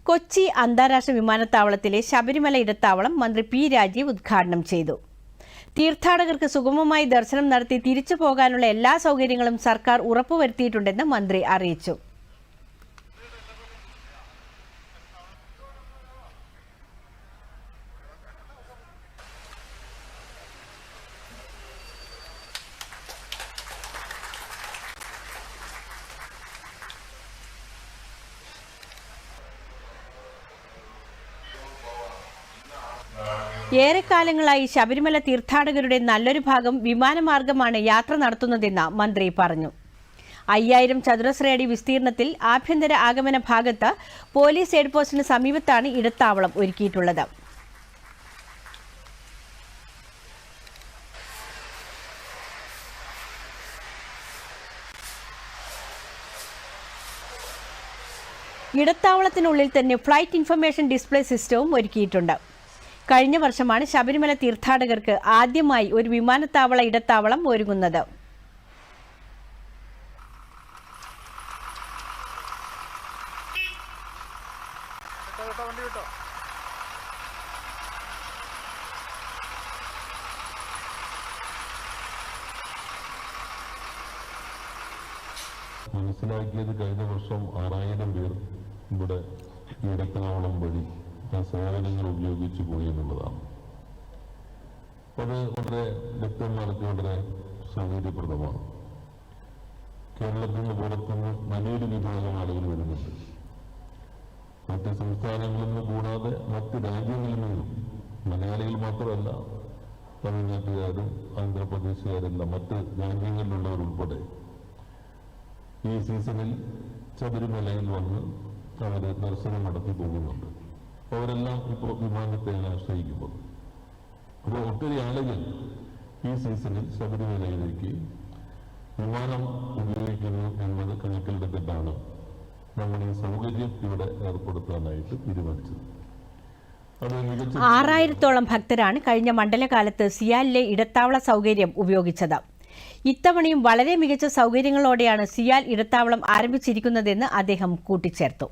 കൊച്ചി അന്താരാഷ്ട്ര വിമാനത്താവളത്തിലെ ശബരിമല ഇടത്താവളം മന്ത്രി പി രാജീവ് ഉദ്ഘാടനം ചെയ്തു. തീർത്ഥാടകർക്ക് സുഗമമായി ദർശനം നടത്തി തിരിച്ചു പോകാനുള്ള എല്ലാ സൗകര്യങ്ങളും സർക്കാർ ഉറപ്പുവരുത്തിയിട്ടുണ്ടെന്ന് മന്ത്രി അറിയിച്ചു. ഏറെക്കാലങ്ങളായി ശബരിമല തീർത്ഥാടകരുടെ നല്ലൊരു ഭാഗം വിമാനമാർഗമാണ് യാത്ര നടത്തുന്നതെന്ന് മന്ത്രി പറഞ്ഞു. 5000 ചതുരശ്ര അടി വിസ്തീർണത്തിൽ ആഭ്യന്തര ആഗമന ഭാഗത്ത് പോലീസ് എയ്ഡ് പോസ്റ്റിന് സമീപത്താണ് ഇടത്താവളം ഒരുക്കിയിട്ടുള്ളത്. ഇടത്താവളത്തിനുള്ളിൽ തന്നെ ഫ്ലൈറ്റ് ഇൻഫർമേഷൻ ഡിസ്പ്ലേ സിസ്റ്റവും ഒരുക്കിയിട്ടുണ്ട്. കഴിഞ്ഞ വർഷമാണ് ശബരിമല തീർത്ഥാടകർക്ക് ആദ്യമായി ഒരു വിമാനത്താവള ഇടത്താവളം ഒരുങ്ങുന്നത്. മനസ്സിലാക്കിയത് കഴിഞ്ഞ വർഷം 6000 പേർ ഇവിടെ ഇടത്താവളം വഴി സേവനങ്ങൾ ഉപയോഗിച്ചു പോയി എന്നുള്ളതാണ്. അത് വളരെ ഭക്തന്മാർക്ക് വളരെ സൗകര്യപ്രദമാണ്. കേരളത്തിൽ നിന്ന് പുറത്തുനിന്ന് വലിയൊരു വിഭാഗം ആളുകൾ വരുന്നുണ്ട്. മറ്റ് സംസ്ഥാനങ്ങളിൽ നിന്ന് കൂടാതെ മറ്റ് രാജ്യങ്ങളിൽ നിന്നും മലയാളികൾ മാത്രമല്ല, തമിഴ്നാട്ടുകാരും ആന്ധ്രാപ്രദേശുകാരെല്ലാം മറ്റ് രാജ്യങ്ങളിലുള്ളവരുൾപ്പെടെ ഈ സീസണിൽ ശബരിമലയിൽ വന്ന് അവർ ദർശനം നടത്തി പോകുന്നുണ്ട്. അവരെല്ലാം ഇപ്പോൾ വിമാനത്തെയാണ് ആശ്രയിക്കുന്നത്. അപ്പോൾ ഒത്തിരി ആളുകൾ ഈ സീസണിൽ ശബരിമലയിലേക്ക് വിമാനം ഉപയോഗിക്കുന്നു എന്നത് കണക്കിലെടുത്തിട്ടാണ് നമ്മൾ ഈ സൗകര്യം ഇവിടെ ഏർപ്പെടുത്താനായിട്ട് തീരുമാനിച്ചത്. 6000-ഓളം ഭക്തരാണ് കഴിഞ്ഞ മണ്ഡലകാലത്ത് സിയാലിലെ ഇടത്താവള സൗകര്യം ഉപയോഗിച്ചത്. ഇത്തവണയും വളരെ മികച്ച സൗകര്യങ്ങളോടെയാണ് സിയാൽ ഇടത്താവളം ആരംഭിച്ചിരിക്കുന്നതെന്ന് അദ്ദേഹം കൂട്ടിച്ചേർത്തു.